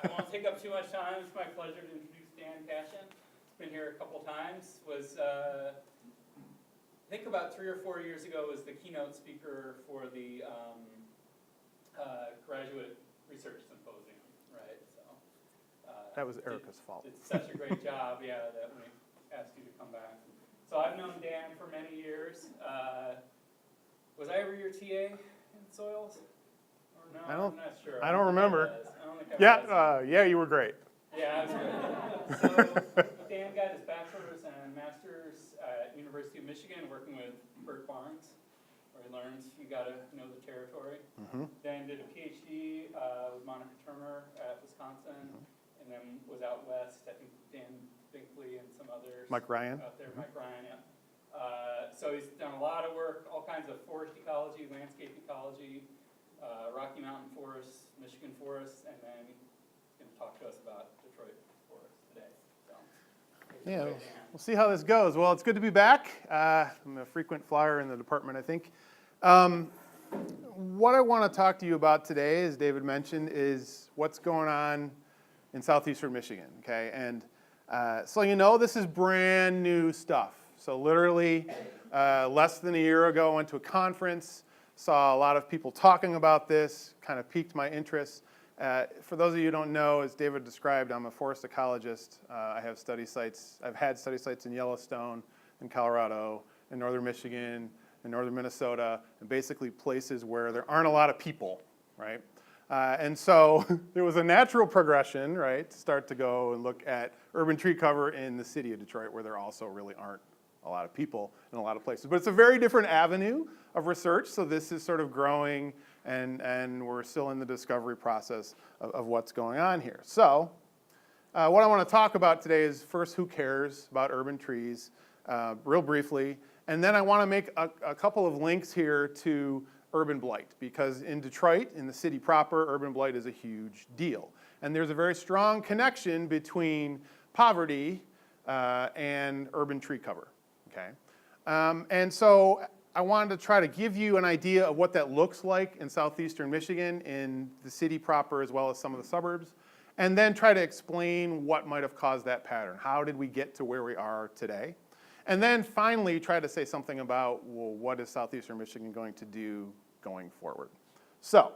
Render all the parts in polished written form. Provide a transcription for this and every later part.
I won't take up too much time. It's my pleasure to introduce Dan Kashian. He's been here a couple times. Was I think about 3 or 4 years ago was the keynote speaker for the graduate research symposium, right? So that was Erica's fault. It's such a great job, yeah, that we asked you to come back. So I've known Dan for many years. Was I ever your TA in soils? Or no, I'm not sure. I don't remember. Yeah, you were great. Yeah, I was great. So Dan got his bachelor's and master's at University of Michigan, working with Bert Barnes, where he learns you got to know the territory. Then did a PhD with Monica Turner at Wisconsin, and then was out west. I think Dan Binkley and some others. Mike Ryan. Out there, Mike Ryan, yeah. So he's done a lot of work, all kinds of forest ecology, landscape ecology, Rocky Mountain forests, Michigan forests, and then he's going to talk to us about Detroit forests today. So, yeah, we'll see how this goes. Well, it's good to be back. I'm a frequent flyer in the department, I think. What I want to talk to you about today, as David mentioned, is what's going on in southeastern Michigan, okay? And so you know, this is brand new stuff. So literally, less than a year ago, I went to a conference, saw a lot of people talking about this, kind of piqued my interest. For those of you who don't know, as David described, I'm a forest ecologist. I have study sites. I've had study sites in Yellowstone, in Colorado, in northern Michigan, in northern Minnesota, and basically places where there aren't a lot of people, right? And so there was a natural progression, right, to start to go and look at urban tree cover in the city of Detroit, where there also really aren't a lot of people in a lot of places. But it's a very different avenue of research, so this is sort of growing, and we're still in the discovery process of what's going on here. So what I want to talk about today is first, who cares about urban trees, real briefly, and then I want to make a couple of links here to urban blight, because in Detroit, in the city proper, urban blight is a huge deal. And there's a very strong connection between poverty and urban tree cover, okay? And so I wanted to try to give you an idea of what that looks like in southeastern Michigan, in the city proper as well as some of the suburbs, and then try to explain what might have caused that pattern. How did we get to where we are today? And then finally try to say something about, well, what is southeastern Michigan going to do going forward? So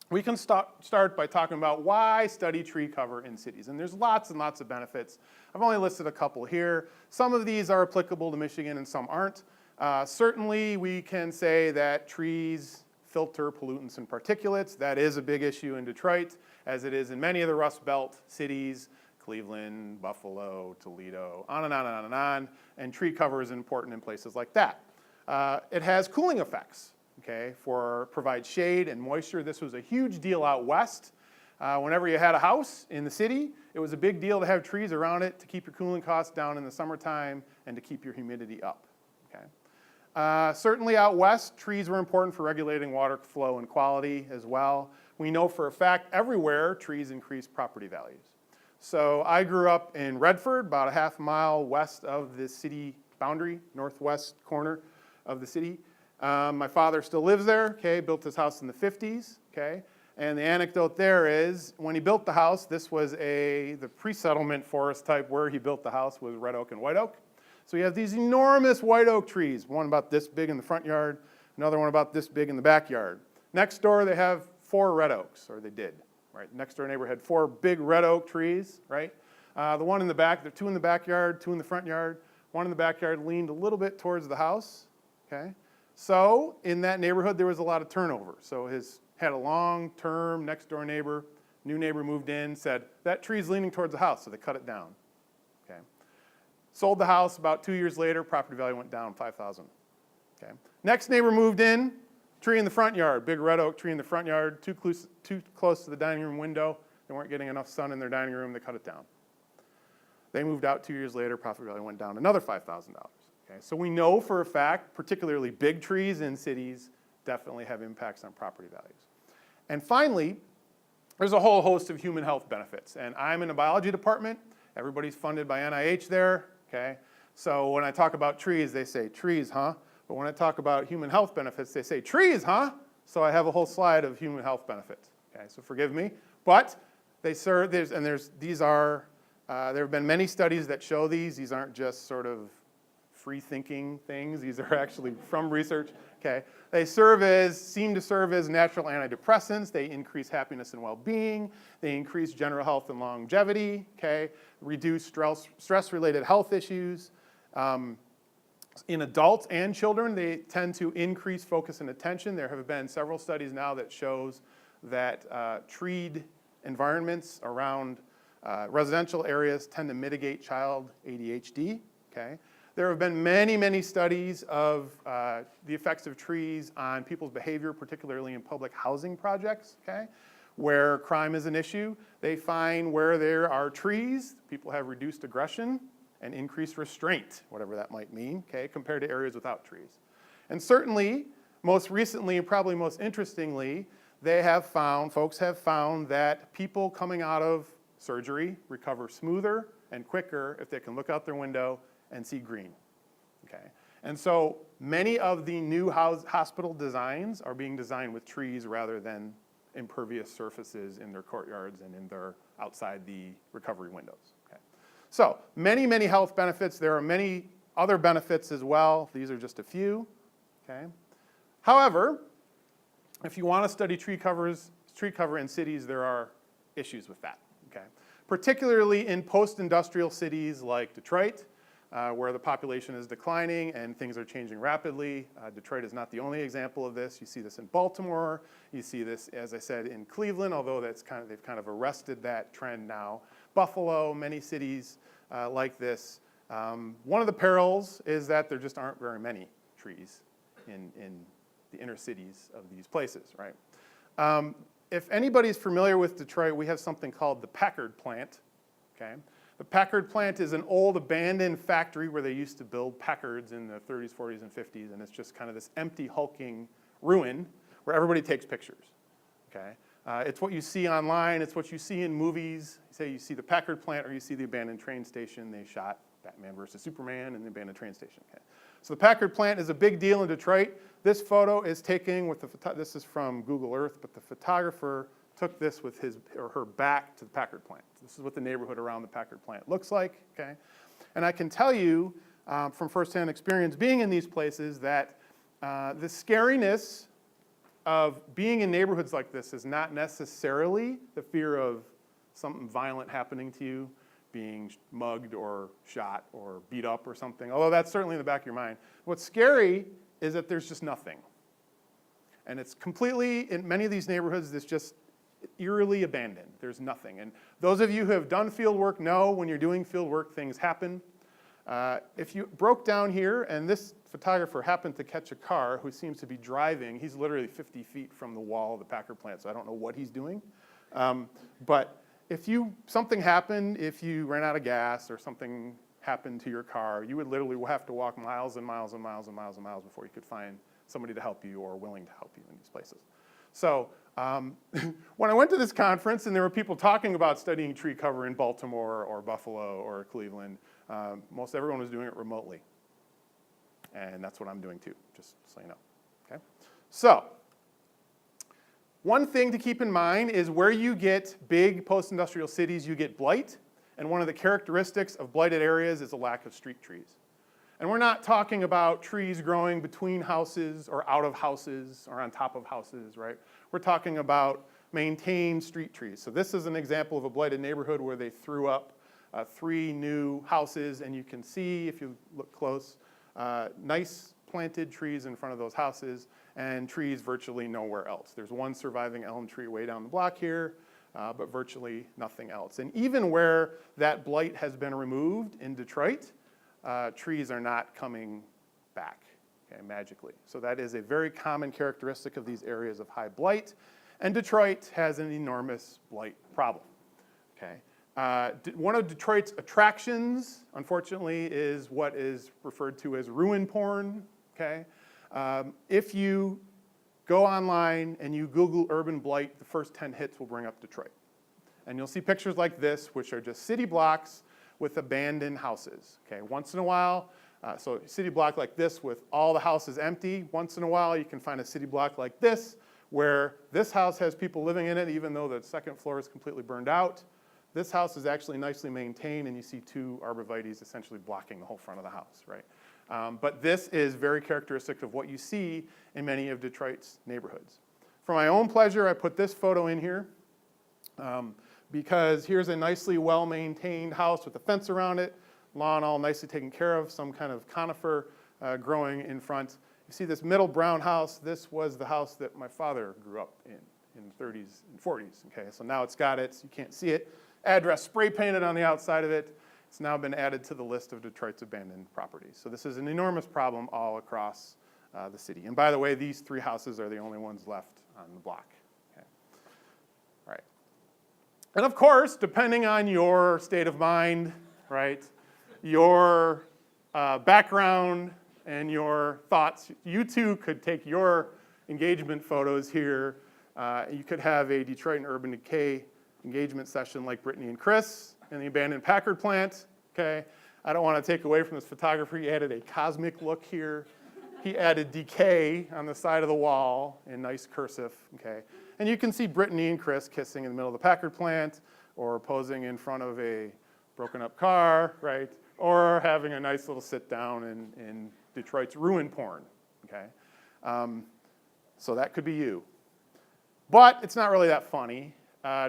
we can start by talking about why study tree cover in cities. And there's lots and lots of benefits. I've only listed a couple here. Some of these are applicable to Michigan and some aren't. Certainly we can say that trees filter pollutants and particulates. That is a big issue in Detroit, as it is in many of the Rust Belt cities, Cleveland, Buffalo, Toledo, on and on and on and on. And tree cover is important in places like that. It has cooling effects, okay, provide shade and moisture. This was a huge deal out west. Whenever you had a house in the city, it was a big deal to have trees around it to keep your cooling costs down in the summertime and to keep your humidity up, okay. Certainly out west, trees were important for regulating water flow and quality as well. We know for a fact everywhere trees increase property values. So I grew up in Redford, about a half mile west of the city boundary, northwest corner of the city. My father still lives there, okay, built his house in the 50s, okay? And the anecdote there is, when he built the house, this was the pre-settlement forest type where he built the house was red oak and white oak. So you have these enormous white oak trees, one about this big in the front yard, another one about this big in the backyard. Next door they have 4 red oaks, or they did. Right, next door neighbor had 4 big red oak trees, right? The one in the back, there are 2 in the backyard, 2 in the front yard. One in the backyard leaned a little bit towards the house, okay? So in that neighborhood, there was a lot of turnover. So had a long-term next door neighbor, new neighbor moved in, said, that tree's leaning towards the house, so they cut it down, okay? Sold the house, about 2 years later, property value went down $5,000, okay? Next neighbor moved in, tree in the front yard, big red oak tree in the front yard, too close to the dining room window. They weren't getting enough sun in their dining room, they cut it down. They moved out 2 years later, property value went down another $5,000. Okay? So we know for a fact, particularly big trees in cities definitely have impacts on property values. And finally, there's a whole host of human health benefits. And I'm in a biology department. Everybody's funded by NIH there. Okay? So when I talk about trees, they say, trees, huh? But when I talk about human health benefits, they say, trees, huh? So I have a whole slide of human health benefits. Okay, so forgive me. But They serve, there have been many studies that show these. These aren't just sort of free-thinking things. These are actually from research, okay? They seem to serve as natural antidepressants. They increase happiness and well-being. They increase general health and longevity, okay? Reduce stress-related health issues. In adults and children, they tend to increase focus and attention. There have been several studies now that shows that treed environments around residential areas tend to mitigate child ADHD, okay? There have been many, many studies of the effects of trees on people's behavior, particularly in public housing projects, okay? Where crime is an issue. They find where there are trees, people have reduced aggression and increased restraint, whatever that might mean, okay, compared to areas without trees. And certainly, most recently and probably most interestingly, folks have found that people coming out of surgery recover smoother and quicker if they can look out their window and see green, okay? And so many of the new hospital designs are being designed with trees rather than impervious surfaces in their courtyards and outside the recovery windows, okay? So many, many health benefits. There are many other benefits as well. These are just a few, okay? However, if you want to study tree cover in cities, there are issues with that, okay? Particularly in post-industrial cities like Detroit, where the population is declining and things are changing rapidly. Detroit is not the only example of this. You see this in Baltimore. You see this, as I said, in Cleveland, although they've kind of arrested that trend now. Buffalo, many cities like this. One of the perils is that there just aren't very many trees in the inner cities of these places, right? If anybody's familiar with Detroit, we have something called the Packard plant, okay? The Packard plant is an old abandoned factory where they used to build Packards in the 30s, 40s, and 50s, and it's just kind of this empty, hulking ruin where everybody takes pictures, okay? It's what you see online, it's what you see in movies. Say you see the Packard plant or you see the abandoned train station. They shot Batman versus Superman in the abandoned train station, okay? So the Packard plant is a big deal in Detroit. This photo is taken this is from Google Earth, but the photographer took this with his or her back to the Packard plant. This is what the neighborhood around the Packard plant looks like, okay? And I can tell you from firsthand experience being in these places that the scariness of being in neighborhoods like this is not necessarily the fear of something violent happening to you, being mugged or shot or beat up or something, although that's certainly in the back of your mind. What's scary is that there's just nothing. And it's completely, in many of these neighborhoods, it's just eerily abandoned. There's nothing. And those of you who have done field work know when you're doing field work, things happen. If you broke down here and this photographer happened to catch a car who seems to be driving, he's literally 50 feet from the wall of the Packard plant, so I don't know what he's doing. But if something happened, if you ran out of gas or something happened to your car, you would literally have to walk miles and miles and miles and miles and miles before you could find somebody to help you or willing to help you in these places. So when I went to this conference and there were people talking about studying tree cover in Baltimore or Buffalo or Cleveland, most everyone was doing it remotely. And that's what I'm doing too, just so you know, okay? So one thing to keep in mind is where you get big post-industrial cities, you get blight. And one of the characteristics of blighted areas is a lack of street trees. And we're not talking about trees growing between houses or out of houses or on top of houses, right? We're talking about maintained street trees. So this is an example of a blighted neighborhood where they threw up 3 new houses, and you can see, if you look close, nice planted trees in front of those houses and trees virtually nowhere else. There's one surviving elm tree way down the block here, but virtually nothing else. And even where that blight has been removed in Detroit, trees are not coming back, okay, magically. So that is a very common characteristic of these areas of high blight. And Detroit has an enormous blight problem, okay? One of Detroit's attractions, unfortunately, is what is referred to as ruin porn, okay? If you go online and you Google urban blight, the first 10 hits will bring up Detroit. And you'll see pictures like this, which are just city blocks with abandoned houses, okay? Once in a while, so a city block like this with all the houses empty. Once in a while, you can find a city block like this where this house has people living in it, even though the second floor is completely burned out. This house is actually nicely maintained, and you see two arborvitaes essentially blocking the whole front of the house, right? But this is very characteristic of what you see in many of Detroit's neighborhoods. For my own pleasure, I put this photo in here because here's a nicely well-maintained house with a fence around it, lawn all nicely taken care of, some kind of conifer growing in front. You see this middle brown house, this was the house that my father grew up in the 30s and 40s, okay? So now it's got it, so you can't see it. Address spray painted on the outside of it. It's now been added to the list of Detroit's abandoned properties. So this is an enormous problem all across the city. And by the way, these three houses are the only ones left on the block. Okay. All right. And of course, depending on your state of mind, right, your background and your thoughts, you too could take your engagement photos here. You could have a Detroit and Urban Decay engagement session like Brittany and Chris in the abandoned Packard plant, okay? I don't want to take away from this photographer. He added a cosmic look here. He added decay on the side of the wall in nice cursive, okay? And you can see Brittany and Chris kissing in the middle of the Packard plant or posing in front of a broken up car, right? Or having a nice little sit down in Detroit's ruin porn, okay? So that could be you. But it's not really that funny.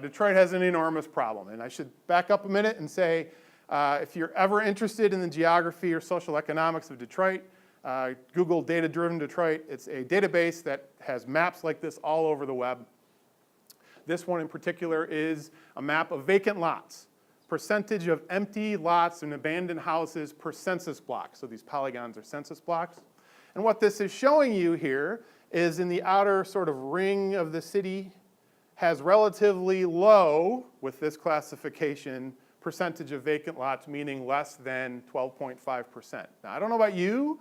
Detroit has an enormous problem. And I should back up a minute and say, if you're ever interested in the geography or social economics of Detroit, Google Data-Driven Detroit. It's a database that has maps like this all over the web. This one in particular is a map of vacant lots, percentage of empty lots and abandoned houses per census block. So these polygons are census blocks. And what this is showing you here is in the outer sort of ring of the city has relatively low, with this classification, percentage of vacant lots, meaning less than 12.5%. Now, I don't know about you,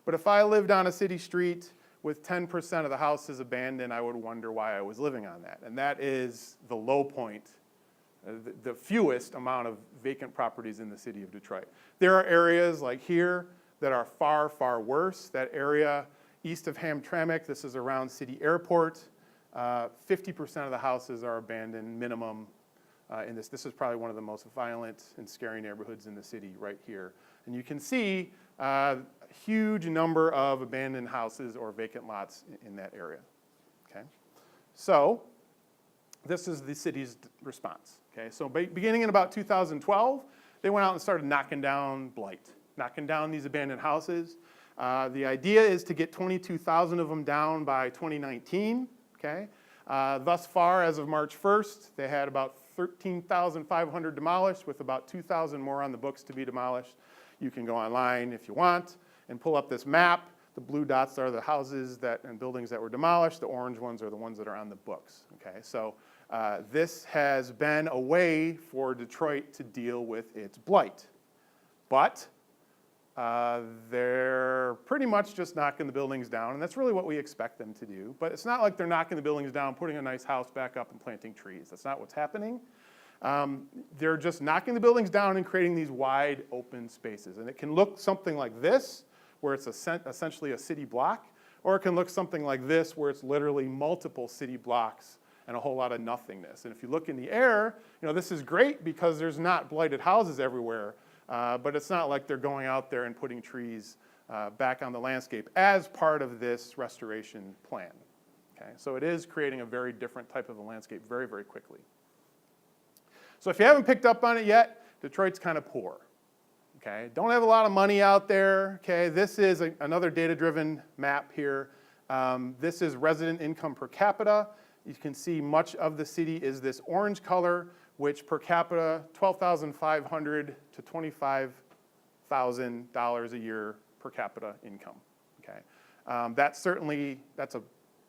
but if I lived on a city street with 10% of the houses abandoned, I would wonder why I was living on that. And that is the low point, the fewest amount of vacant properties in the city of Detroit. There are areas like here that are far, far worse. That area east of Hamtramck, this is around City Airport, 50% of the houses are abandoned minimum in this. This is probably one of the most violent and scary neighborhoods in the city right here. And you can see a huge number of abandoned houses or vacant lots in that area, okay? So this is the city's response, okay? So beginning in about 2012, they went out and started knocking down Blight, knocking down these abandoned houses. The idea is to get 22,000 of them down by 2019. Okay. Thus far, as of March 1st, they had about 13,500 demolished, with about 2,000 more on the books to be demolished. You can go online if you want and pull up this map. The blue dots are the houses and buildings that were demolished. The orange ones are the ones that are on the books. Okay. So this has been a way for Detroit to deal with its blight. But they're pretty much just knocking the buildings down, and that's really what we expect them to do. But it's not like they're knocking the buildings down, putting a nice house back up, and planting trees. That's not what's happening. They're just knocking the buildings down and creating these wide open spaces. And it can look something like this, where it's essentially a city block, or it can look something like this, where it's literally multiple city blocks and a whole lot of nothingness. And if you look in the air, this is great because there's not blighted houses everywhere. But it's not like they're going out there and putting trees back on the landscape as part of this restoration plan. Okay? So it is creating a very different type of a landscape very, very quickly. So if you haven't picked up on it yet, Detroit's kind of poor. Okay? Don't have a lot of money out there. Okay? This is another data-driven map here. This is resident income per capita. You can see much of the city is this orange color, which per capita, $12,500 to $25,000 a year per capita income, okay? That's a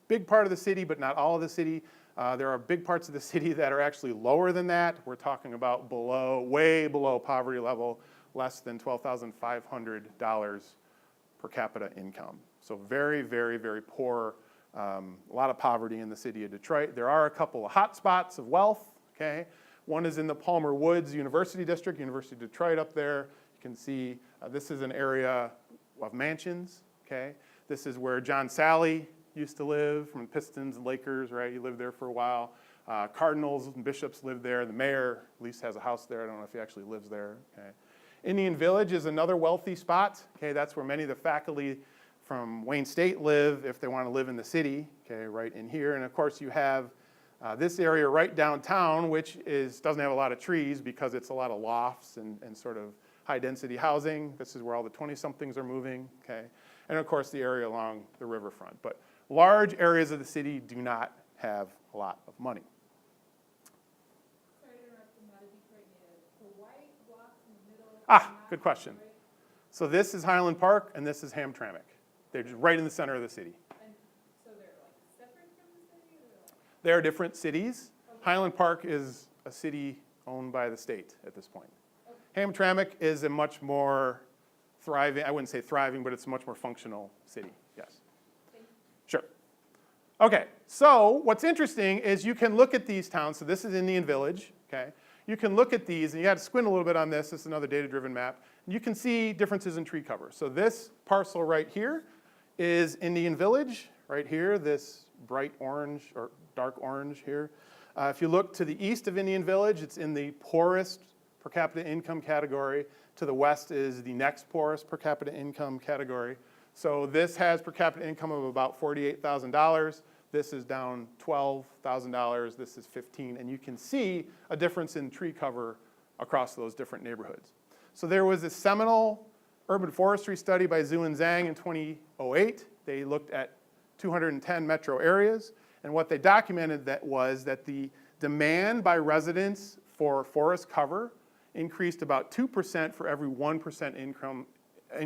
big part of the city, but not all of the city. There are big parts of the city that are actually lower than that. We're talking about way below poverty level, less than $12,500 per capita income. So very, very, very poor, a lot of poverty in the city of Detroit. There are a couple of hot spots of wealth, okay? One is in the Palmer Woods University District, University of Detroit up there. You can see this is an area of mansions, okay? This is where John Sally used to live, from the Pistons and Lakers, right? He lived there for a while. Cardinals and Bishops lived there. The mayor at least has a house there. I don't know if he actually lives there. Okay. Indian Village is another wealthy spot. Okay, that's where many of the faculty from Wayne State live if they want to live in the city. Okay, right in here. And of course, you have this area right downtown, which doesn't have a lot of trees because it's a lot of lofts and sort of high-density housing. This is where all the 20-somethings are moving. Okay, and of course, the area along the riverfront. But large areas of the city do not have a lot of money. Good question. So this is Highland Park, and this is Hamtramck. They're just right in the center of the city. And so they're like separate from the city? Or like... They are different cities. Okay. Highland Park is a city owned by the state at this point. Okay. Hamtramck is a much more thriving, I wouldn't say thriving, but it's a much more functional city, yes. Thank you. Sure. Okay, so what's interesting is you can look at these towns. So this is Indian Village, okay? You can look at these, and you got to squint a little bit on this. This is another data-driven map. You can see differences in tree cover. So this parcel right here is Indian Village, right here, this bright orange or dark orange here. If you look to the east of Indian Village, it's in the poorest per capita income category. To the west is the next poorest per capita income category. So this has per capita income of about $48,000. This is down $12,000, this is $15,000, and you can see a difference in tree cover across those different neighborhoods. So there was a seminal urban forestry study by Zhu and Zhang in 2008. They looked at 210 metro areas, and what they documented was that the demand by residents for forest cover increased about 2% for every 1%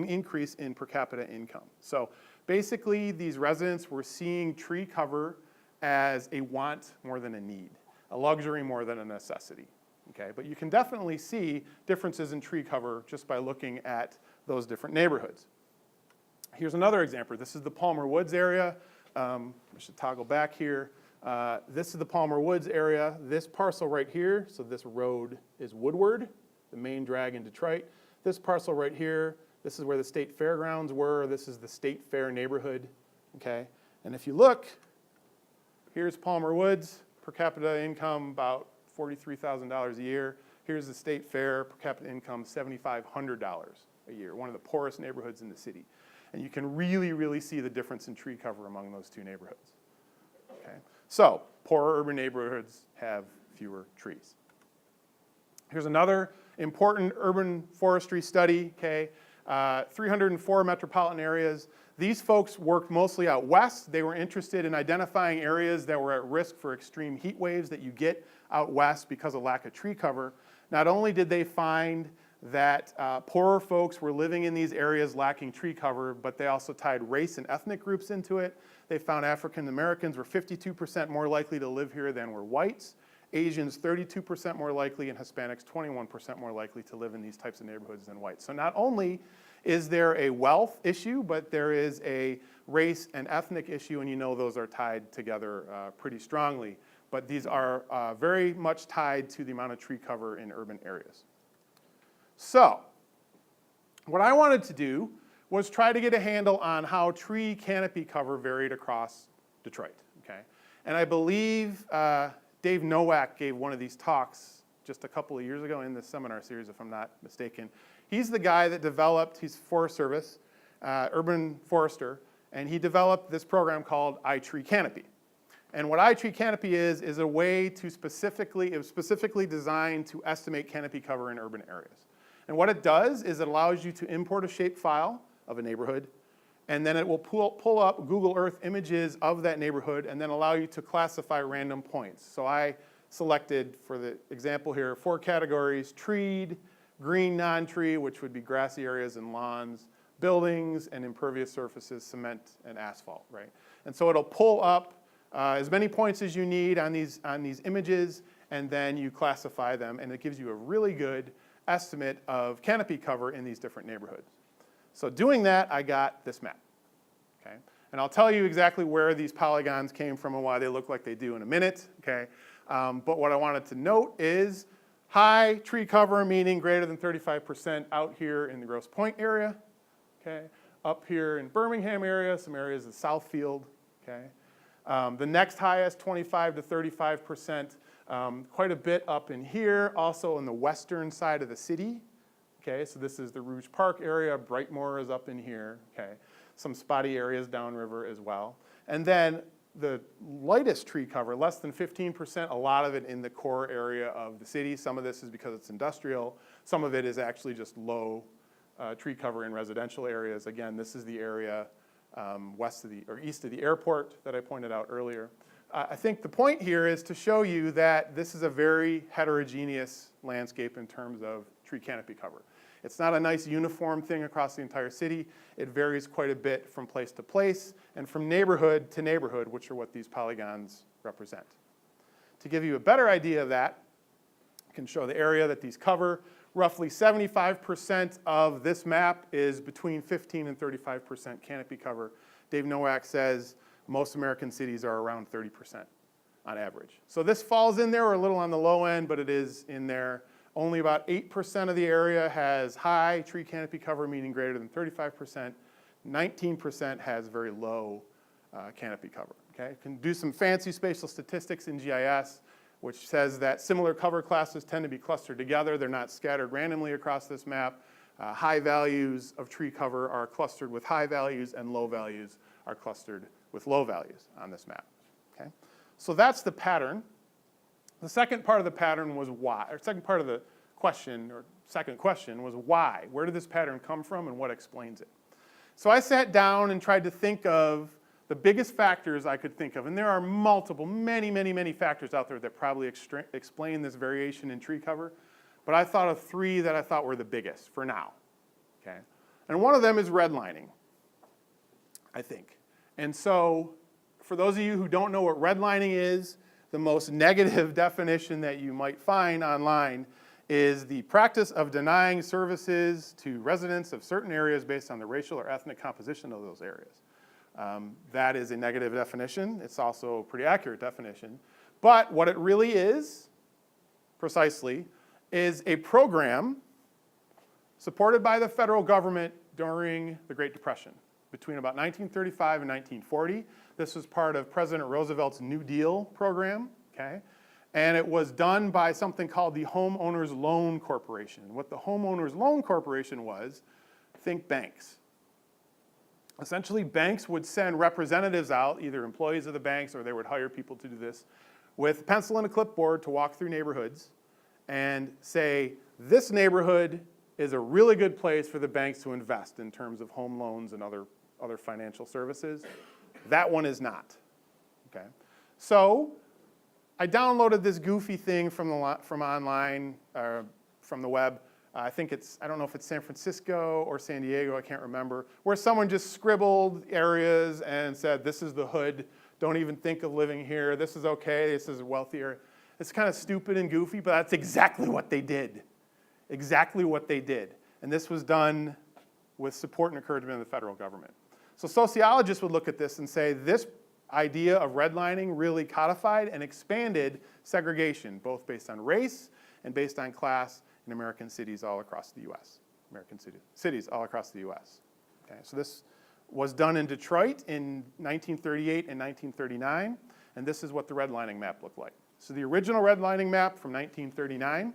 increase in per capita income. So basically, these residents were seeing tree cover as a want more than a need, a luxury more than a necessity. Okay, but you can definitely see differences in tree cover just by looking at those different neighborhoods. Here's another example. This is the Palmer Woods area. I should toggle back here. This is the Palmer Woods area. This parcel right here, so this road is Woodward, the main drag in Detroit. This parcel right here, this is where the state fairgrounds were. This is the state fair neighborhood, okay? And if you look, here's Palmer Woods, per capita income about $43,000 a year. Here's the state fair, per capita income $7,500 a year, one of the poorest neighborhoods in the city. And you can really, really see the difference in tree cover among those two neighborhoods, okay? So, poorer urban neighborhoods have fewer trees. Here's another important urban forestry study, okay? 304 metropolitan areas. These folks worked mostly out west. They were interested in identifying areas that were at risk for extreme heat waves that you get out west because of lack of tree cover. Not only did they find that poorer folks were living in these areas lacking tree cover, but they also tied race and ethnic groups into it. They found African Americans were 52% more likely to live here than were whites. Asians 32% more likely, and Hispanics 21% more likely to live in these types of neighborhoods than whites. So not only is there a wealth issue, but there is a race and ethnic issue, and you know those are tied together pretty strongly. But these are very much tied to the amount of tree cover in urban areas. So what I wanted to do was try to get a handle on how tree canopy cover varied across Detroit, okay? And I believe Dave Nowak gave one of these talks just a couple of years ago in this seminar series, if I'm not mistaken. He's the guy that developed, he's Forest Service, urban forester, and he developed this program called Tree Canopy. And what Tree Canopy is a way to it was specifically designed to estimate canopy cover in urban areas. And what it does is it allows you to import a shapefile of a neighborhood, and then it will pull up Google Earth images of that neighborhood and then allow you to classify random points. So I selected, for the example here, 4 categories: treed, green non-tree, which would be grassy areas and lawns, buildings, and impervious surfaces, cement and asphalt, right? And so it'll pull up as many points as you need on these images, and then you classify them, and it gives you a really good estimate of canopy cover in these different neighborhoods. So doing that, I got this map, okay? And I'll tell you exactly where these polygons came from and why they look like they do in a minute, okay? But what I wanted to note is high tree cover, meaning greater than 35% out here in the Grosse Pointe area, okay? Up here in Birmingham area, some areas of Southfield, okay? The next highest, 25 to 35%, quite a bit up in here, also on the western side of the city, okay? So this is the Rouge Park area, Brightmoor is up in here, okay? Some spotty areas downriver as well. And then the lightest tree cover, less than 15%, a lot of it in the core area of the city. Some of this is because it's industrial. Some of it is actually just low tree cover in residential areas. Again, this is the area east of the airport that I pointed out earlier. I think the point here is to show you that this is a very heterogeneous landscape in terms of tree canopy cover. It's not a nice uniform thing across the entire city. It varies quite a bit from place to place and from neighborhood to neighborhood, which are what these polygons represent. To give you a better idea of that, I can show the area that these cover. Roughly 75% of this map is between 15 and 35% canopy cover. Dave Nowak says most American cities are around 30% on average. So this falls in there, or a little on the low end, but it is in there. Only about 8% of the area has high tree canopy cover, meaning greater than 35%. 19% has very low canopy cover. Okay? You can do some fancy spatial statistics in GIS, which says that similar cover classes tend to be clustered together. They're not scattered randomly across this map. High values of tree cover are clustered with high values, and low values are clustered with low values on this map. Okay? So that's the pattern. The second part of the pattern was why, or second part of the question, or second question was why? Where did this pattern come from and what explains it? So I sat down and tried to think of the biggest factors I could think of, and there are multiple, many factors out there that probably explain this variation in tree cover, but I thought of three that I thought were the biggest for now, okay? And one of them is redlining, I think. And so for those of you who don't know what redlining is, the most negative definition that you might find online is the practice of denying services to residents of certain areas based on the racial or ethnic composition of those areas. That is a negative definition. It's also a pretty accurate definition. But what it really is, precisely, is a program supported by the federal government during the Great Depression, between about 1935 and 1940. This was part of President Roosevelt's New Deal program, okay? And it was done by something called the Homeowners Loan Corporation. What the Homeowners Loan Corporation was, think banks. Essentially, banks would send representatives out, either employees of the banks or they would hire people to do this, with a pencil and a clipboard to walk through neighborhoods and say, this neighborhood is a really good place for the banks to invest in terms of home loans and other financial services. That one is not, okay? So I downloaded this goofy thing from online, from the web. I don't know if it's San Francisco or San Diego, I can't remember, where someone just scribbled areas and said, this is the hood, don't even think of living here, this is okay, this is wealthier. It's kind of stupid and goofy, but that's exactly what they did. Exactly what they did. And this was done with support and encouragement of the federal government. So sociologists would look at this and say, this idea of redlining really codified and expanded segregation, both based on race and based on class in American cities all across the US. Cities all across the US. Okay, so this was done in Detroit in 1938 and 1939, and this is what the redlining map looked like. So the original redlining map from 1939,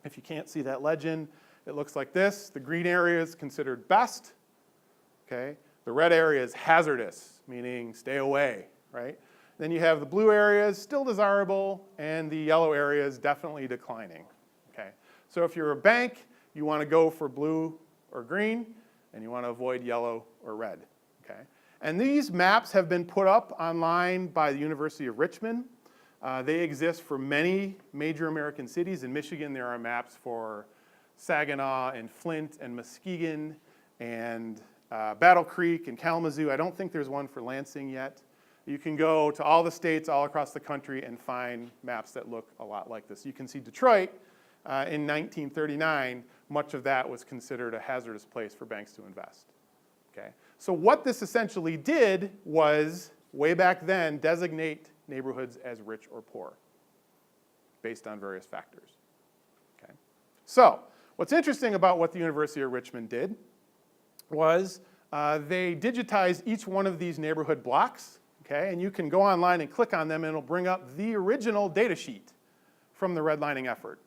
if you can't see that legend, it looks like this. The green area is considered best, okay? The red area is hazardous, meaning stay away, right? Then you have the blue areas, still desirable, and the yellow area is definitely declining, okay? So if you're a bank, you want to go for blue or green, and you want to avoid yellow or red, okay? And these maps have been put up online by the University of Richmond. They exist for many major American cities. In Michigan, there are maps for Saginaw and Flint and Muskegon and Battle Creek and Kalamazoo. I don't think there's one for Lansing yet. You can go to all the states all across the country and find maps that look a lot like this. You can see Detroit in 1939, much of that was considered a hazardous place for banks to invest. Okay? So what this essentially did was, way back then, designate neighborhoods as rich or poor based on various factors. Okay? So what's interesting about what the University of Richmond did was they digitized each one of these neighborhood blocks, okay? And you can go online and click on them, and it'll bring up the original data sheet from the redlining effort,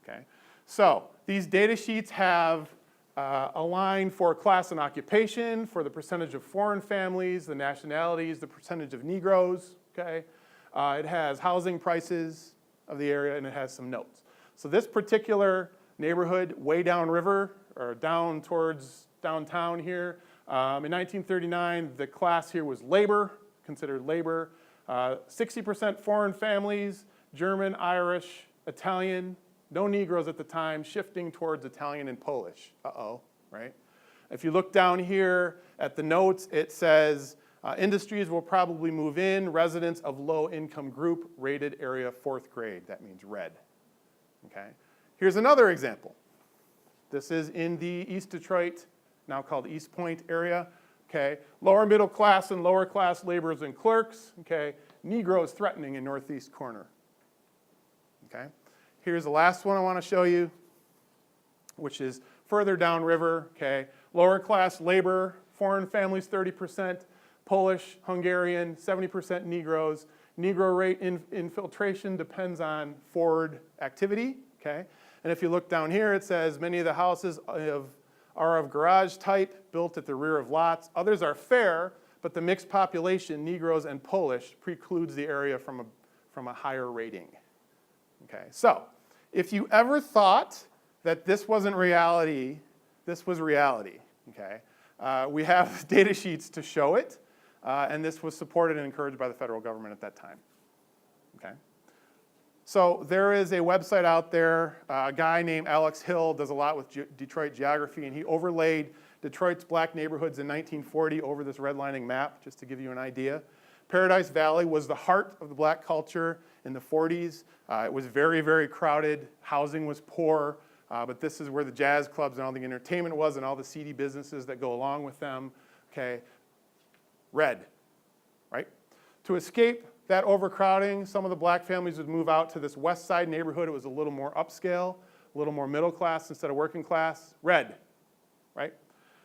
okay? So these data sheets have a line for class and occupation, for the percentage of foreign families, the nationalities, the percentage of Negroes, okay? It has housing prices of the area, and it has some notes. So this particular neighborhood, way downriver, or down towards downtown here, in 1939, the class here was labor, considered labor. 60% foreign families, German, Irish, Italian, no Negroes at the time, shifting towards Italian and Polish. Uh-oh, right? If you look down here at the notes, it says, industries will probably move in, residents of low income group, rated area 4th grade. That means red, okay? Here's another example. This is in the East Detroit, now called East Point area, okay? Lower middle class and lower class laborers and clerks, okay? Negroes threatening in northeast corner, okay? Here's the last one I want to show you, which is further downriver, okay? Lower class labor, foreign families 30%, Polish, Hungarian, 70% Negroes. Negro rate infiltration depends on Ford activity, okay? And if you look down here, it says many of the houses are of garage type, built at the rear of lots. Others are fair, but the mixed population, Negroes and Polish, precludes the area from a higher rating, okay? So, if you ever thought that this wasn't reality, this was reality, okay? We have data sheets to show it, and this was supported and encouraged by the federal government at that time, okay? So there is a website out there, a guy named Alex Hill does a lot with Detroit geography, and he overlaid Detroit's black neighborhoods in 1940 over this redlining map, just to give you an idea. Paradise Valley was the heart of the black culture in the 40s. It was very, very crowded. Housing was poor, but this is where the jazz clubs and all the entertainment was and all the seedy businesses that go along with them, okay? Red, right? To escape that overcrowding, some of the black families would move out to this west side neighborhood. It was a little more upscale, a little more middle class instead of working class. Red, right?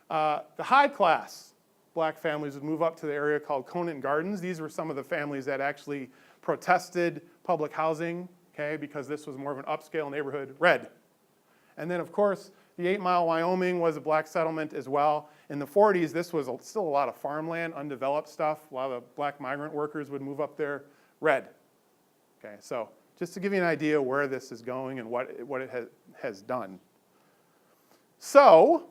The high class black families would move up to the area called Conant Gardens. These were some of the families that actually protested public housing, okay, because this was more of an upscale neighborhood. Red. And then, of course, the 8 Mile, Wyoming was a black settlement as well. In the 40s, this was still a lot of farmland, undeveloped stuff. A lot of black migrant workers would move up there. Red. Okay, so just to give you an idea where this is going and what it has done. So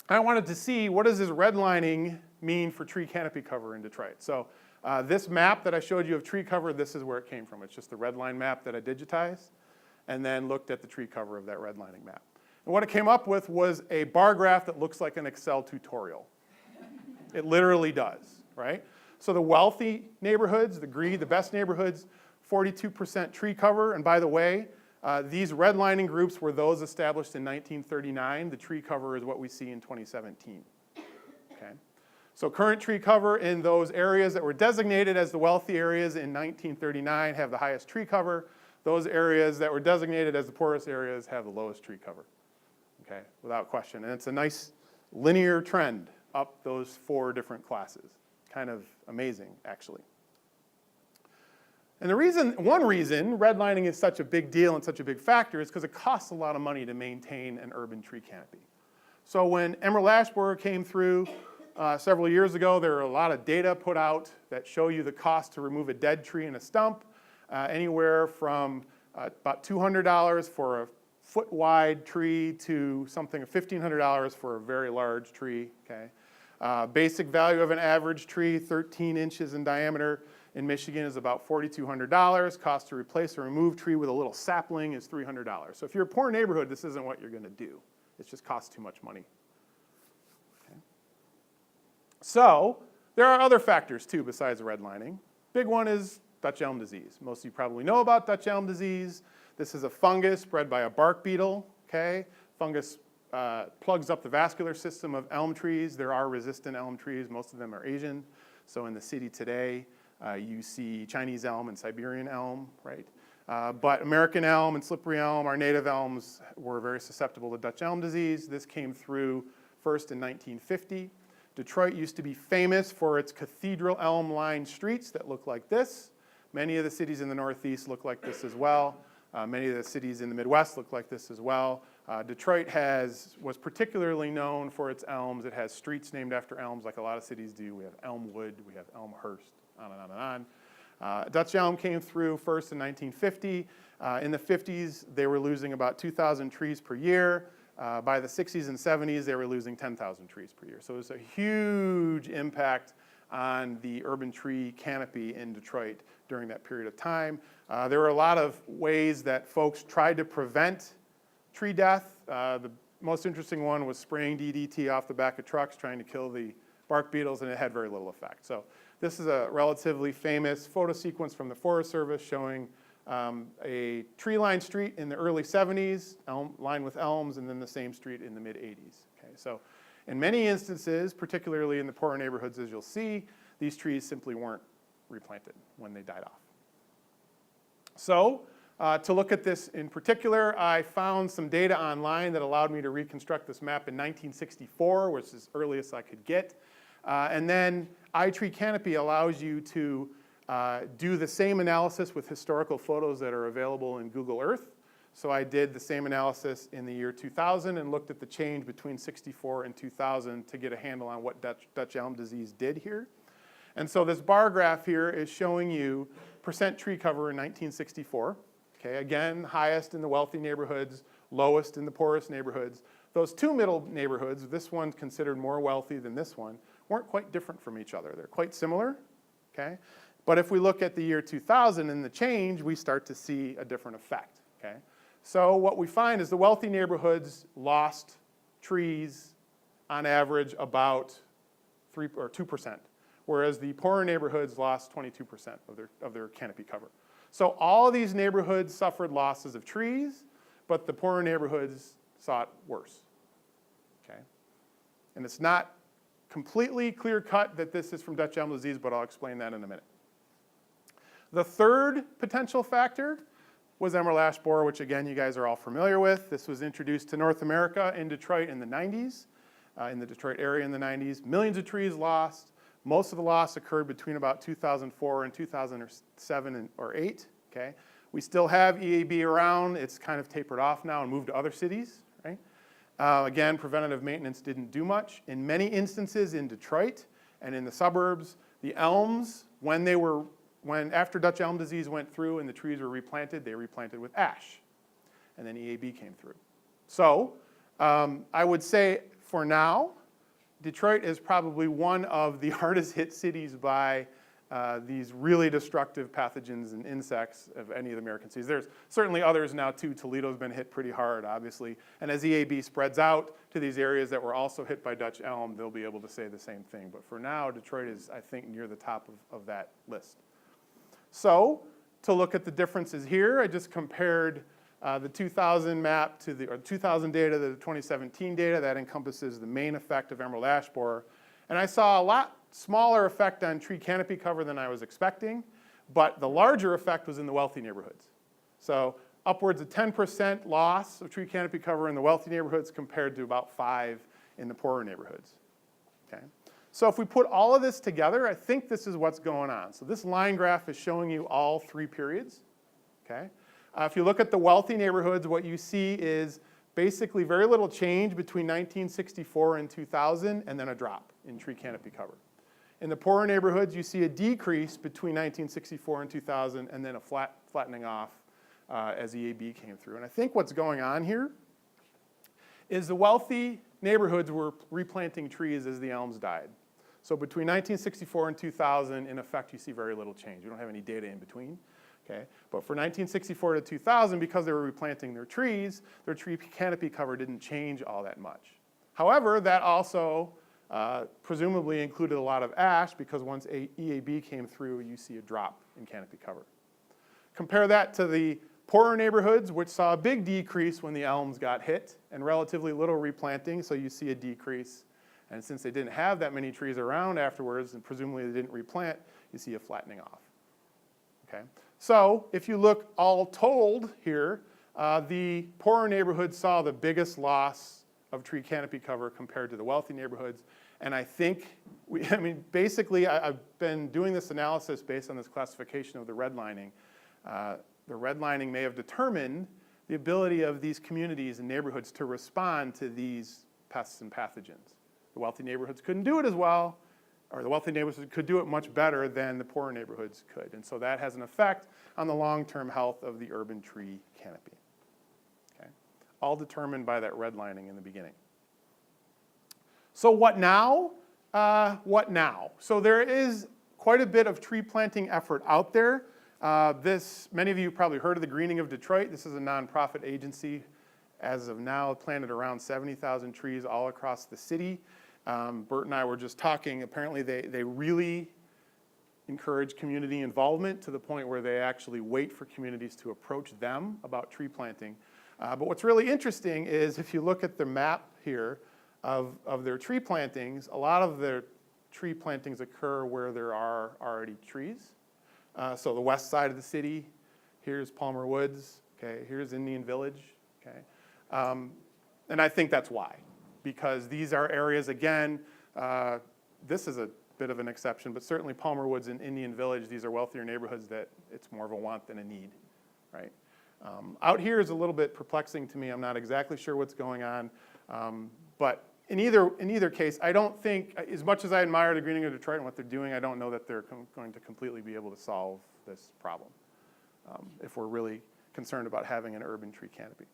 I wanted to see, what does this redlining mean for tree canopy cover in Detroit? So this map that I showed you of tree cover, this is where it came from. It's just the redline map that I digitized, and then looked at the tree cover of that redlining map. And what it came up with was a bar graph that looks like an Excel tutorial. It literally does, right? So the wealthy neighborhoods, the best neighborhoods, 42% tree cover. And by the way, these redlining groups were those established in 1939. The tree cover is what we see in 2017, okay? So current tree cover in those areas that were designated as the wealthy areas in 1939 have the highest tree cover. Those areas that were designated as the poorest areas have the lowest tree cover, okay, without question. And it's a nice linear trend up those 4 different classes. Kind of amazing, actually. And one reason redlining is such a big deal and such a big factor is because it costs a lot of money to maintain an urban tree canopy. So when Emerald ash borer came through several years ago, there were a lot of data put out that show you the cost to remove a dead tree and a stump, anywhere from about $200 for a foot-wide tree to something of $1,500 for a very large tree, okay? Basic value of an average tree, 13 inches in diameter, in Michigan is about $4,200. Cost to replace or remove tree with a little sapling is $300. So if you're a poor neighborhood, this isn't what you're going to do. It just costs too much money. Okay. So there are other factors too besides redlining. Big one is Dutch elm disease. Most of you probably know about Dutch elm disease. This is a fungus spread by a bark beetle. Okay, fungus plugs up the vascular system of elm trees. There are resistant elm trees. Most of them are Asian. So in the city today, you see Chinese elm and Siberian elm, right? But American elm and slippery elm, our native elms, were very susceptible to Dutch elm disease. This came through first in 1950. Detroit used to be famous for its cathedral elm-lined streets that look like this. Many of the cities in the Northeast look like this as well. Many of the cities in the Midwest look like this as well. Detroit was particularly known for its elms. It has streets named after elms like a lot of cities do. We have Elmwood, we have Elmhurst, on and on and on. Dutch elm came through first in 1950. In the 50s, they were losing about 2,000 trees per year. By the 60s and 70s, they were losing 10,000 trees per year. So it was a huge impact on the urban tree canopy in Detroit during that period of time. There were a lot of ways that folks tried to prevent tree death. The most interesting one was spraying DDT off the back of trucks, trying to kill the bark beetles, and it had very little effect. So this is a relatively famous photo sequence from the Forest Service showing a tree-lined street in the early 70s, lined with elms, and then the same street in the mid-80s. Okay, so in many instances, particularly in the poorer neighborhoods, as you'll see, these trees simply weren't replanted when they died off. So to look at this in particular, I found some data online that allowed me to reconstruct this map in 1964, which is as early as I could get. And then Tree Canopy allows you to do the same analysis with historical photos that are available in Google Earth. So I did the same analysis in the year 2000 and looked at the change between 64 and 2000 to get a handle on what Dutch elm disease did here. And so this bar graph here is showing you percent tree cover in 1964. Okay, again, highest in the wealthy neighborhoods, lowest in the poorest neighborhoods. Those two middle neighborhoods, this one considered more wealthy than this one, weren't quite different from each other. They're quite similar, okay? But if we look at the year 2000 and the change, we start to see a different effect, okay? So what we find is the wealthy neighborhoods lost trees on average about 3 or 2%, whereas the poorer neighborhoods lost 22% of their canopy cover. So all of these neighborhoods suffered losses of trees, but the poorer neighborhoods saw it worse, okay? And it's not completely clear-cut that this is from Dutch elm disease, but I'll explain that in a minute. The third potential factor was emerald ash borer, which again, you guys are all familiar with. This was introduced to North America in Detroit in the 90s, in the Detroit area in the 90s. Millions of trees lost. Most of the loss occurred between about 2004 and 2007 or 8, okay? We still have EAB around. It's kind of tapered off now and moved to other cities, right? Again, preventative maintenance didn't do much. In many instances in Detroit and in the suburbs, the elms, after Dutch elm disease went through and the trees were replanted, they replanted with ash. And then EAB came through. So I would say for now, Detroit is probably one of the hardest hit cities by these really destructive pathogens and insects of any of the American cities. There's certainly others now too. Toledo's been hit pretty hard, obviously. And as EAB spreads out to these areas that were also hit by Dutch elm, they'll be able to say the same thing. But for now, Detroit is, I think, near the top of that list. So to look at the differences here, I just compared the 2000 map to the 2000 data to the 2017 data. That encompasses the main effect of emerald ash borer. And I saw a lot smaller effect on tree canopy cover than I was expecting, but the larger effect was in the wealthy neighborhoods. So upwards of 10% loss of tree canopy cover in the wealthy neighborhoods compared to about 5% in the poorer neighborhoods, okay? So if we put all of this together, I think this is what's going on. So this line graph is showing you all 3 periods, okay? If you look at the wealthy neighborhoods, what you see is basically very little change between 1964 and 2000, and then a drop in tree canopy cover. In the poorer neighborhoods, you see a decrease between 1964 and 2000, and then a flattening off as EAB came through. And I think what's going on here is the wealthy neighborhoods were replanting trees as the elms died. So between 1964 and 2000, in effect, you see very little change. We don't have any data in between. Okay? But for 1964 to 2000, because they were replanting their tree canopy cover didn't change all that much. However, that also presumably included a lot of ash, because once EAB came through, you see a drop in canopy cover. Compare that to the poorer neighborhoods, which saw a big decrease when the elms got hit, and relatively little replanting, so you see a decrease. And since they didn't have that many trees around afterwards, and presumably they didn't replant, you see a flattening off. Okay? So if you look all told here, the poorer neighborhoods saw the biggest loss of tree canopy cover compared to the wealthy neighborhoods. And I think, basically, I've been doing this analysis based on this classification of the redlining. The redlining may have determined the ability of these communities and neighborhoods to respond to these pests and pathogens. The wealthy neighborhoods couldn't do it as well, or the wealthy neighborhoods could do it much better than the poorer neighborhoods could. And so that has an effect on the long-term health of the urban tree canopy. Okay? All determined by that redlining in the beginning. So what now? What now? So there is quite a bit of tree planting effort out there. Many of you have probably heard of the Greening of Detroit. This is a nonprofit agency. As of now, planted around 70,000 trees all across the city. Bert and I were just talking. Apparently, they really encourage community involvement to the point where they actually wait for communities to approach them about tree planting. But what's really interesting is if you look at the map here of their tree plantings, a lot of their tree plantings occur where there are already trees. So the west side of the city, here's Palmer Woods, okay, here's Indian Village, okay. And I think that's why, because these are areas, again, this is a bit of an exception, but certainly Palmer Woods and Indian Village, these are wealthier neighborhoods that it's more of a want than a need, right? Out here is a little bit perplexing to me. I'm not exactly sure what's going on, but in either case, I don't think, as much as I admire the Greening of Detroit and what they're doing, I don't know that they're going to completely be able to solve this problem if we're really concerned about having an urban tree canopy.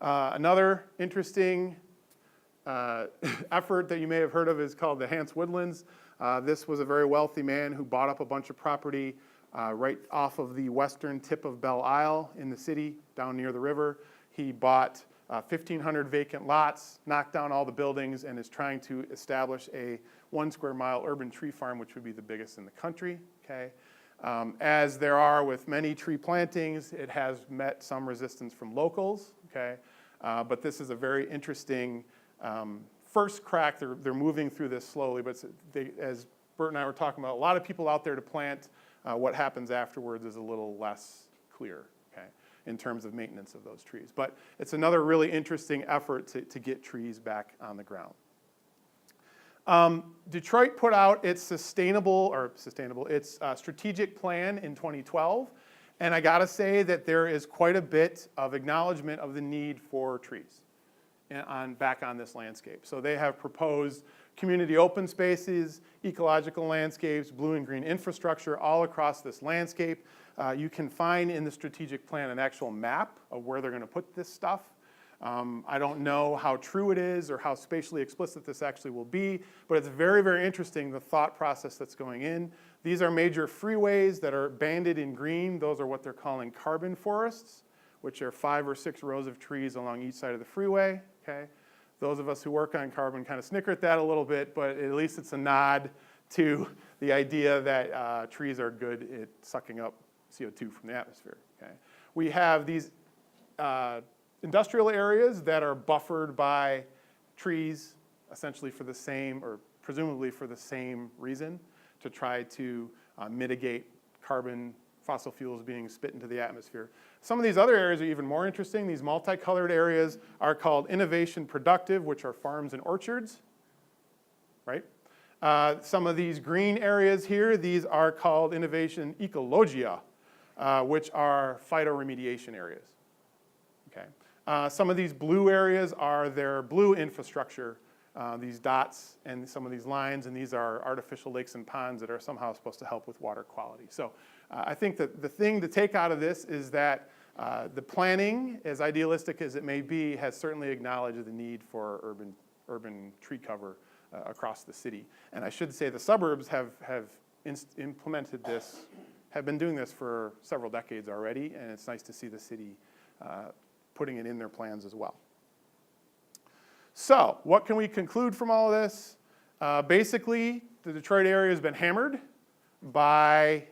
Another interesting effort that you may have heard of is called the Hance Woodlands. This was a very wealthy man who bought up a bunch of property right off of the western tip of Belle Isle in the city, down near the river. He bought 1,500 vacant lots, knocked down all the buildings, and is trying to establish a 1 square mile urban tree farm, which would be the biggest in the country, okay? As there are with many tree plantings, it has met some resistance from locals, okay? But this is a very interesting first crack. They're moving through this slowly, but as Bert and I were talking about, a lot of people out there to plant. What happens afterwards is a little less clear, okay, in terms of maintenance of those trees. But it's another really interesting effort to get trees back on the ground. Detroit put out its strategic plan in 2012, and I gotta say that there is quite a bit of acknowledgement of the need for trees back on this landscape. So they have proposed community open spaces, ecological landscapes, blue and green infrastructure all across this landscape. You can find in the strategic plan an actual map of where they're gonna put this stuff. I don't know how true it is or how spatially explicit this actually will be, but it's very, very interesting, the thought process that's going in. These are major freeways that are banded in green. Those are what they're calling carbon forests, which are 5 or 6 rows of trees along each side of the freeway, okay? Those of us who work on carbon kind of snicker at that a little bit, but at least it's a nod to the idea that trees are good at sucking up CO2 from the atmosphere, okay? We have these industrial areas that are buffered by trees, essentially for the same, or presumably for the same reason, to try to mitigate carbon, fossil fuels being spit into the atmosphere. Some of these other areas are even more interesting. These multicolored areas are called innovation productive, which are farms and orchards, right? Some of these green areas here, these are called innovation ecologia, which are phytoremediation areas, okay? Some of these blue areas are their blue infrastructure, these dots and some of these lines, and these are artificial lakes and ponds that are somehow supposed to help with water quality. So I think that the thing to take out of this is that the planning, as idealistic as it may be, has certainly acknowledged the need for urban tree cover across the city. And I should say the suburbs have implemented this, have been doing this for several decades already, and it's nice to see the city putting it in their plans as well. So, what can we conclude from all of this? Basically, the Detroit area has been hammered by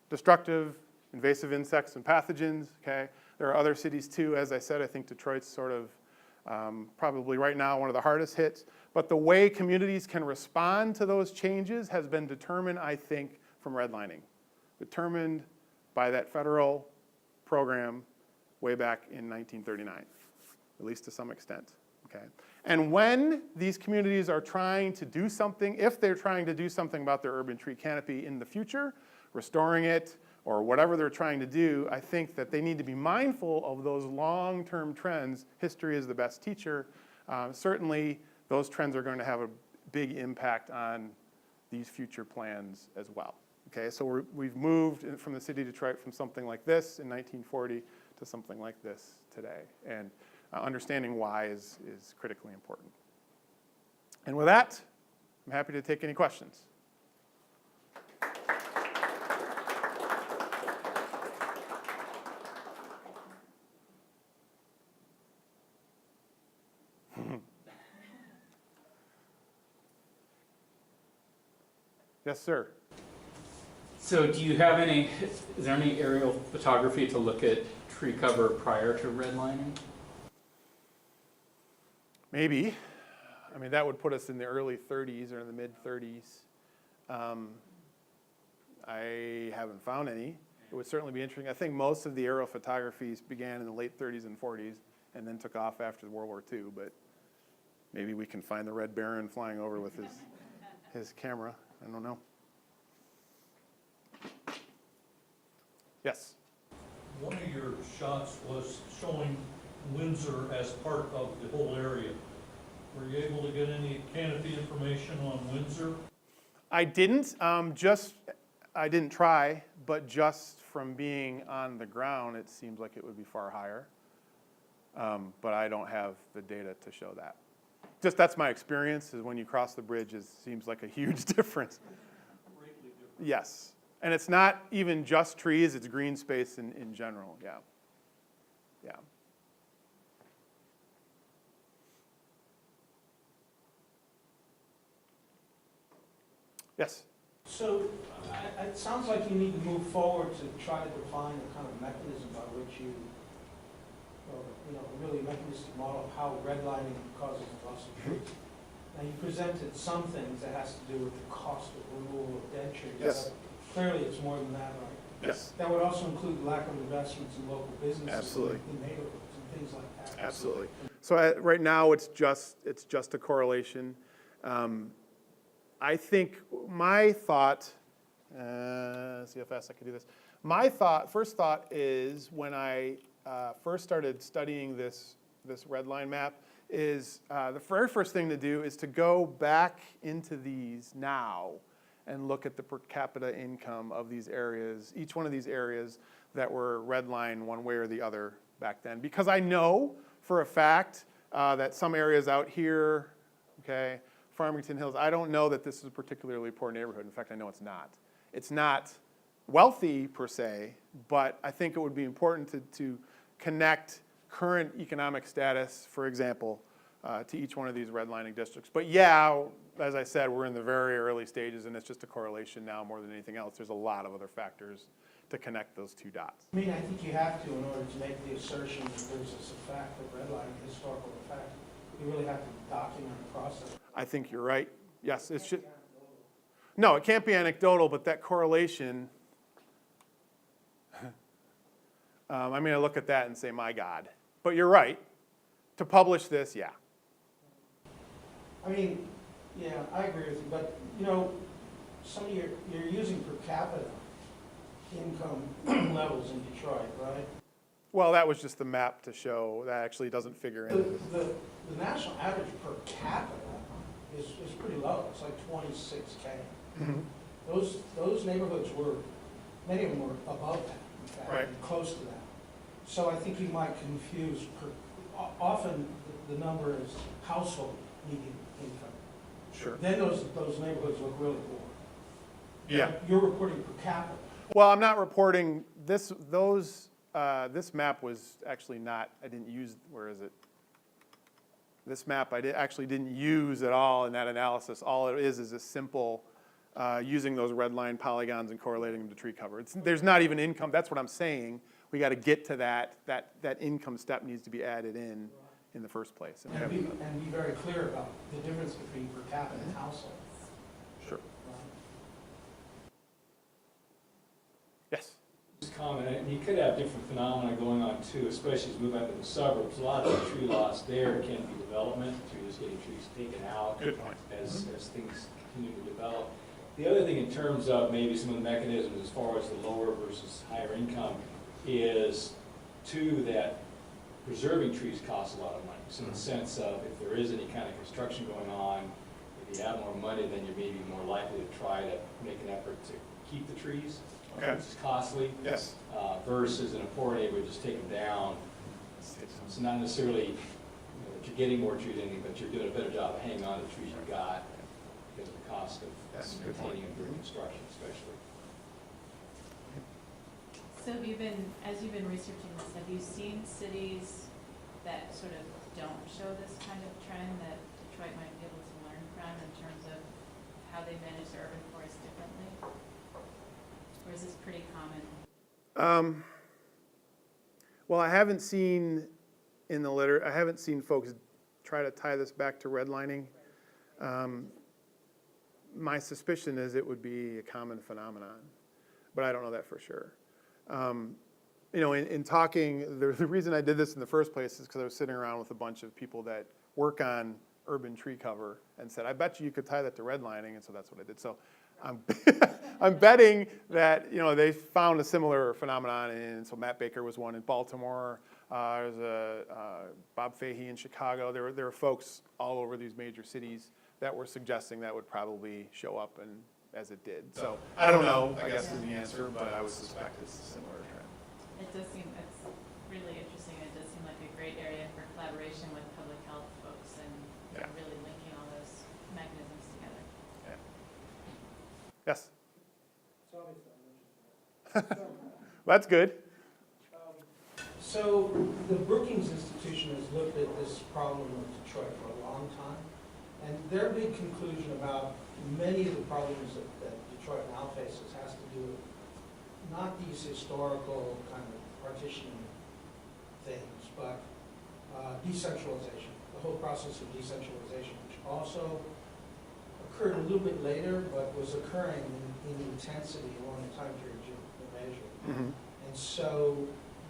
destructive, invasive insects and pathogens, okay? There are other cities too. As I said, I think Detroit's sort of probably right now one of the hardest hits. But the way communities can respond to those changes has been determined, I think, from redlining. Determined by that federal program way back in 1939, at least to some extent. okay? And when these communities are trying to do something, if they're trying to do something about their urban tree canopy in the future, restoring it, or whatever they're trying to do, I think that they need to be mindful of those long-term trends. History is the best teacher. Certainly, those trends are going to have a big impact on these future plans as well. Okay, so we've moved from the city of Detroit from something like this in 1940 to something like this today. And understanding why is critically important. And with that, I'm happy to take any questions. Yes, sir. So do you have any, is there any aerial photography to look at tree cover prior to redlining? Maybe. I mean, that would put us in the early 30s or in the mid 30s. I haven't found any. It would certainly be interesting. I think most of the aerial photographies began in the late 30s and 40s and then took off after World War II, but maybe we can find the Red Baron flying over with his camera. I don't know. Yes? One of your shots was showing Windsor as part of the whole area. Were you able to get any canopy information on Windsor? I didn't. I didn't try, but just from being on the ground, it seems like it would be far higher. But I don't have the data to show that. Just that's my experience, is when you cross the bridge, it seems like a huge difference. Greatly different. Yes. And it's not even just trees, it's green space in general, yeah. Yeah. Yes? So it sounds like you need to move forward to try to define a kind of mechanism by which you, or, really a mechanistic model of how redlining causes loss of trees. Now, you presented some things that has to do with the cost of removal of dead trees. Yes. Clearly, it's more than that, right? Yes. That would also include lack of investments in local businesses. Absolutely. In neighborhoods and things like that. Absolutely. So right now, it's just a correlation. I think my thought, see how fast I can do this. My first thought is when I first started studying this redline map is the very first thing to do is to go back into these now and look at the per capita income of these areas, each one of these areas that were redlined one way or the other back then. Because I know for a fact that some areas out here, okay, Farmington Hills, I don't know that this is a particularly poor neighborhood. In fact, I know it's not. It's not wealthy per se, but I think it would be important to connect current economic status, for example, to each one of these redlining districts. But yeah, as I said, we're in the very early stages and it's just a correlation now more than anything else. There's a lot of other factors to connect those two dots. I mean, I think you have to, in order to make the assertion that there's a fact of redlining, historical effect, you really have to document the process. I think you're right. Yes, it should. No, it can't be anecdotal, but that correlation, I mean, I look at that and say, my God. But you're right. To publish this, yeah. I mean, yeah, I agree with you, but, some of you're using per capita income levels in Detroit, right? Well, that was just the map to show. That actually doesn't figure in. The national average per capita is pretty low. It's like 26K. Mm-hmm. Those neighborhoods many of them were above that, in fact, Right. close to that. So I think you might confuse, often the number is household median income. Sure. Then those neighborhoods look really poor. Yeah. You're reporting per capita. Well, I'm not reporting this. This map was actually not. I didn't use. Where is it? This map I actually didn't use at all in that analysis. All it is a simple using those red line polygons and correlating them to tree cover. There's not even income. That's what I'm saying. We got to get to that. That income step needs to be added in the first place. And be very clear about the difference between per capita and household. Sure. Right? Yes. Just comment, and you could have different phenomena going on too, especially as we move up in the suburbs. A lot of the tree loss there can be development, through just getting trees taken out Good point. as things continue to develop. The other thing in terms of maybe some of the mechanisms as far as the lower versus higher income is too that preserving trees costs a lot of money. So in the sense of if there is any kind of construction going on, if you have more money, then you're maybe more likely to try to make an effort to keep the trees, Okay. which is costly, Yes. versus in a poor neighborhood, just take them down. It's not necessarily that you're getting more trees, but you're doing a better job of hanging on to the trees you got because of the cost of Yes, good point. maintaining them during construction especially. So have you been, as you've been researching this, have you seen cities that sort of don't show this kind of trend that Detroit might be able to learn from in terms of how they manage their urban forests differently? Or is this pretty common? Well, I haven't seen in the I haven't seen folks try to tie this back to redlining. My suspicion is it would be a common phenomenon, but I don't know that for sure. You know, in talking, the reason I did this in the first place is because I was sitting around with a bunch of people that work on urban tree cover and said, I bet you could tie that to redlining, and so that's what I did. So I'm, I'm betting that, you know, they found a similar phenomenon, and so Matt Baker was one in Baltimore. There's Bob Fahey in Chicago. There were folks all over these major cities that were suggesting that would probably show up, and as it did. So I don't know, I guess is the answer, but I would suspect it's a similar trend. It does seem, it's really interesting. It does seem like a great area for collaboration with public health folks and you know, really linking all those mechanisms together. Yeah. Yes? That's good. So the Brookings Institution has looked at this problem in Detroit for a long time, and their big conclusion about many of the problems that Detroit now faces has to do with not these historical kind of partitioning things, but decentralization, the whole process of decentralization, which also occurred a little bit later, but was occurring in intensity along the time period you measured. Mm-hmm. And so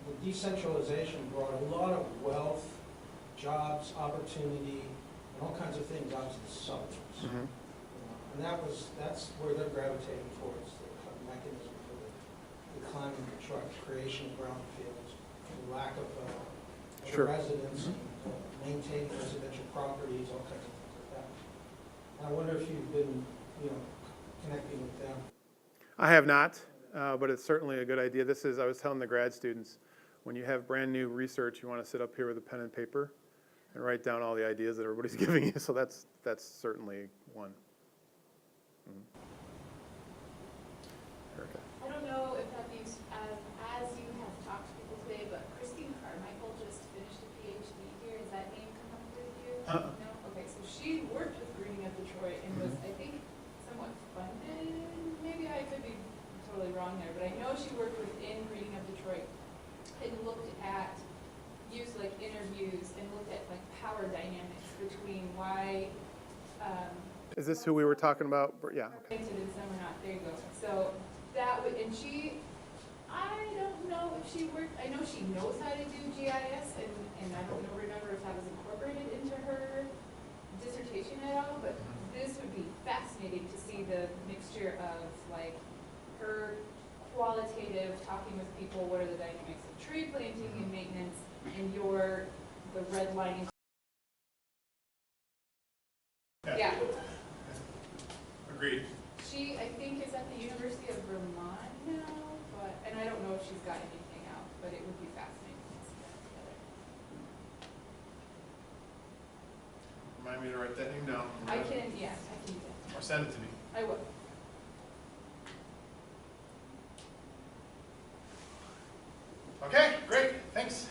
the decentralization brought a lot of wealth, jobs, opportunity, and all kinds of things out to the suburbs. Mm-hmm. And that's where they're gravitating towards, the kind of mechanism for the decline in Detroit, creation of brownfields, the lack of Sure. residents, maintaining residential properties, all kinds of things like that. And I wonder if you've been, you know, connecting with them. I have not, but it's certainly a good idea. I was telling the grad students, when you have brand new research, you want to sit up here with a pen and paper and write down all the ideas that everybody's giving you. So that's certainly one. Erica. I don't know if that means, as you have talked to people today, but Christine Carmichael just finished a PhD here. Has that name come up with you? No? Okay, so she worked with Greening of Detroit and was, I think, somewhat funded. Maybe I could be totally wrong there, but I know she worked within Greening of Detroit and looked at, used like interviews and looked at like power dynamics between why, Is this who we were talking about? Yeah. Okay. granted and some are not, there you go. So that would, and she, I don't know if she worked, I know she knows how to do GIS, and I don't remember if that was incorporated into her dissertation at all, but this would be fascinating to see the mixture of like her qualitative, talking with people, what are the dynamics of tree planting and maintenance, and the redlining. Yeah. Agreed. She, I think, is at the University of Vermont now, and I don't know if she's got anything out, but it would be fascinating to see that together. Remind me to write that name down. I can, yes, I can do that. Or send it to me. I will. Okay, great. Thanks.